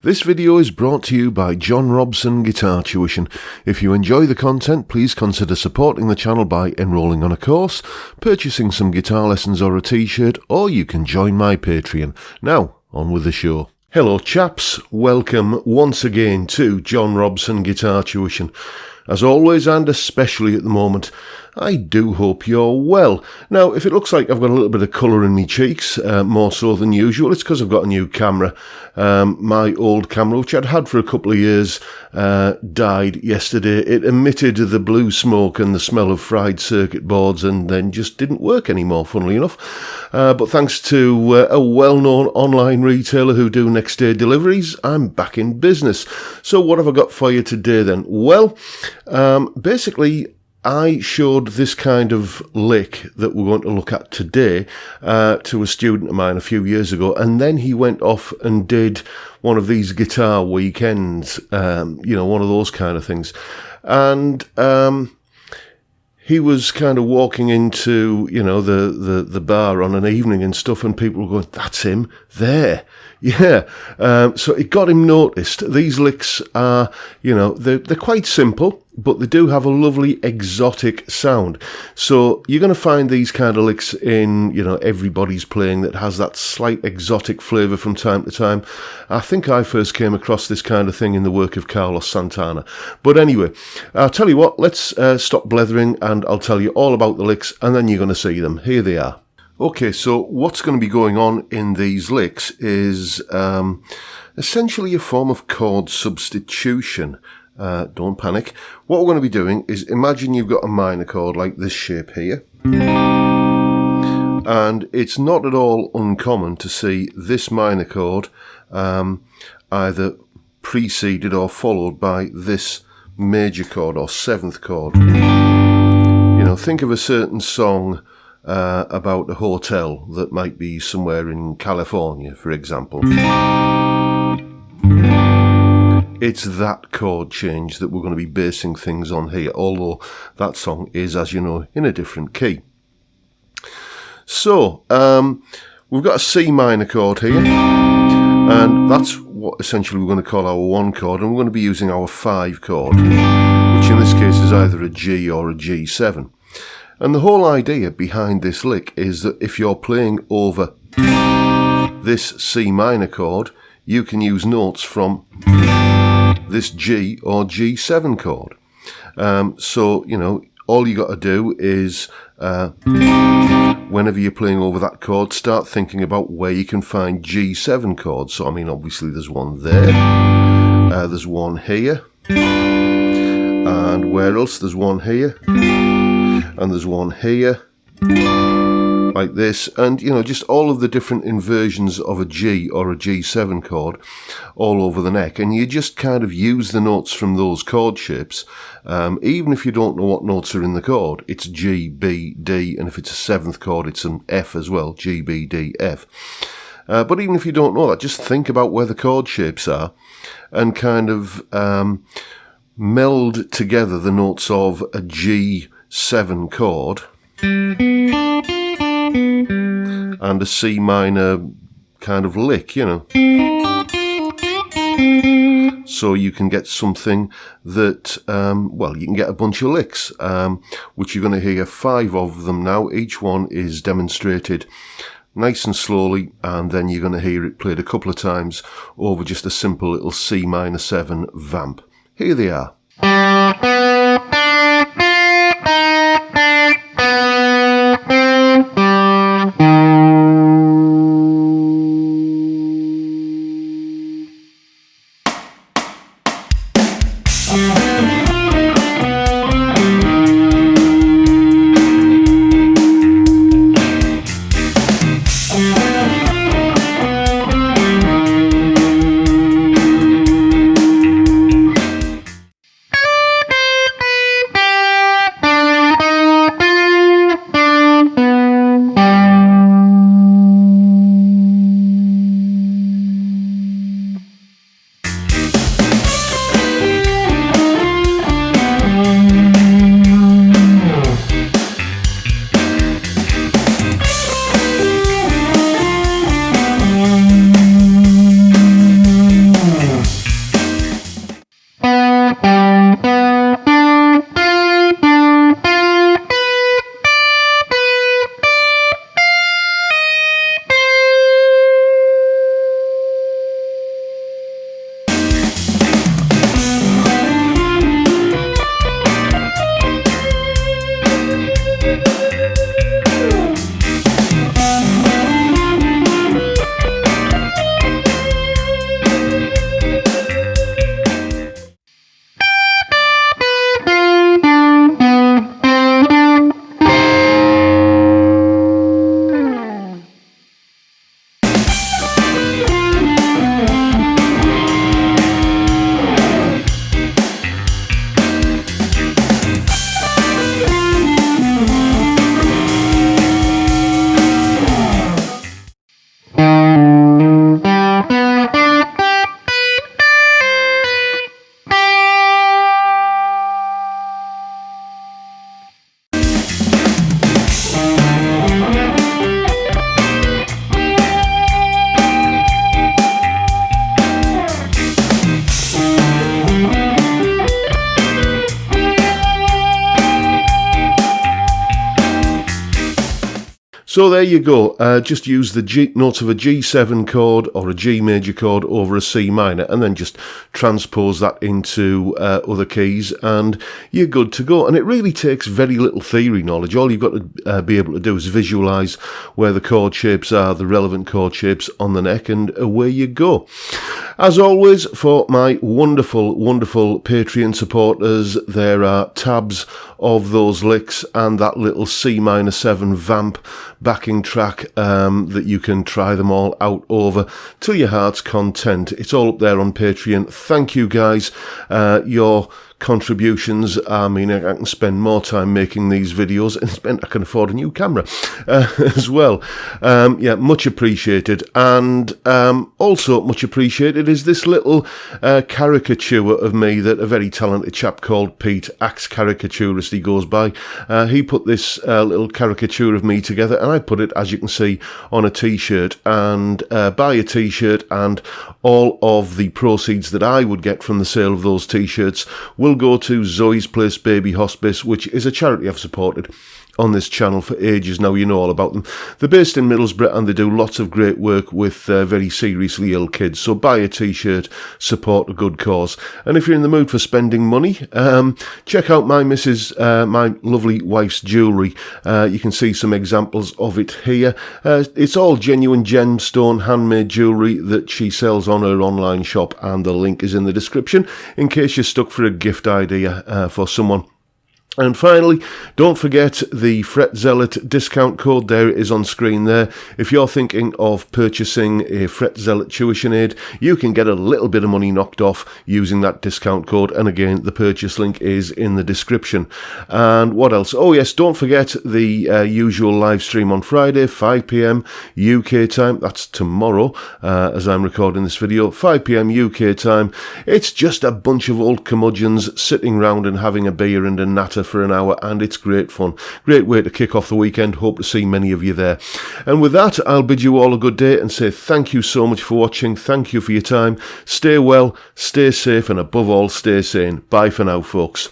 This video is brought to you by John Robson Guitar Tuition. If you enjoy the content, please consider supporting the channel by enrolling on a course, purchasing some guitar lessons or a t-shirt, or you can join my Patreon. Now, on with the show. Hello chaps, welcome once again to John Robson Guitar Tuition. As always, and especially at the moment, I do hope you're well. Now, if it looks like I've got a little bit of colour in my cheeks, more so than usual, it's because I've got a new camera. My old camera, which I'd had for a couple of years, died yesterday. It emitted the blue smoke and the smell of fried circuit boards and then just didn't work anymore, funnily enough. But thanks to a well-known online retailer who do next-day deliveries, I'm back in business. So what have I got for you today then? Well, basically, I showed this kind of lick that we're going to look at today to a student of mine a few years ago, and then he went off and did one of these guitar weekends, one of those kind of things. And he was kind of walking into, the bar on an evening and stuff, and people were going, "That's him there." Yeah. So it got him noticed. These licks are, they're quite simple, but they do have a lovely exotic sound. So you're going to find these kind of licks in, everybody's playing that has that slight exotic flavour from time to time. I think I first came across this kind of thing in the work of Carlos Santana. But anyway, I'll tell you what, let's stop blethering and I'll tell you all about the licks and then you're going to see them. Here they are. Okay, so what's going to be going on in these licks is essentially a form of chord substitution. Don't panic. What we're going to be doing is imagine you've got a minor chord like this shape here. And it's not at all uncommon to see this minor chord either preceded or followed by this major chord or seventh chord. Think of a certain song about a hotel that might be somewhere in California, for example. It's that chord change that we're going to be basing things on here, although that song is, as you know, in a different key. So, we've got a C minor chord here, and that's what essentially we're going to call our 1 chord, and we're going to be using our 5 chord, which in this case is either a G or a G7. And the whole idea behind this lick is that if you're playing over this C minor chord, you can use notes from this G or G7 chord. So, all you got to do is, whenever you're playing over that chord, start thinking about where you can find G7 chords. So, obviously there's one there, there's one here, and where else? There's one here, and there's one here, like this, and just all of the different inversions of a G or a G7 chord all over the neck, and you just kind of use the notes from those chord shapes. Even if you don't know what notes are in the chord, it's G, B, D, and if it's a 7th chord, it's an F as well, G, B, D, F. But even if you don't know that, just think about where the chord shapes are and kind of meld together the notes of a G7 chord and a C minor kind of lick, So you can get something that, you can get a bunch of licks, which you're going to hear 5 of them now. Each one is demonstrated nice and slowly, and then you're going to hear it played a couple of times over just a simple little C minor 7 vamp. Here they are. So there you go. Just use the G notes of a G7 chord or a G major chord over a C minor, and then just transpose that into other keys, and you're good to go. And it really takes very little theory knowledge. All you've got to be able to do is visualize where the chord shapes are, the relevant chord shapes on the neck, and away you go. As always, for my wonderful, wonderful Patreon supporters, there are tabs of those licks and that little C minor 7 vamp backing track that you can try them all out over till your heart's content. It's all up there on Patreon. Thank you, guys. Your contributions, I mean, I can spend more time making these videos, and I can afford a new camera as well. Yeah, much appreciated. And also much appreciated is this little caricature of me that a very talented chap called Pete, Axe Caricaturist he goes by. He put this little caricature of me together, and I put it, as you can see, on a t-shirt. And buy a t-shirt, and all of the proceeds that I would get from the sale of those t-shirts will go to Zoe's Place Baby Hospice, which is a charity I've supported on this channel for ages now. You know all about them. They're based in Middlesbrough, and they do lots of great work with very seriously ill kids. So buy a t-shirt, support a good cause. And if you're in the mood for spending money, check out my my lovely wife's jewellery. You can see some examples of it here. It's all genuine gemstone handmade jewellery that she sells on her online shop, and the link is in the description in case you're stuck for a gift idea for someone. And finally, don't forget the Fret Zealot discount code. There it is on screen there. If you're thinking of purchasing a Fret Zealot tuition aid, you can get a little bit of money knocked off using that discount code. And again, the purchase link is in the description. And what else? Oh yes, don't forget the usual live stream on Friday, 5 PM UK time. That's tomorrow, as I'm recording this video, 5 PM UK time. It's just a bunch of old curmudgeons sitting round and having a beer and a natter for an hour, and it's great fun. Great way to kick off the weekend. Hope to see many of you there. And with that, I'll bid you all a good day and say thank you so much for watching. Thank you for your time. Stay well, stay safe, and above all, stay sane. Bye for now, folks.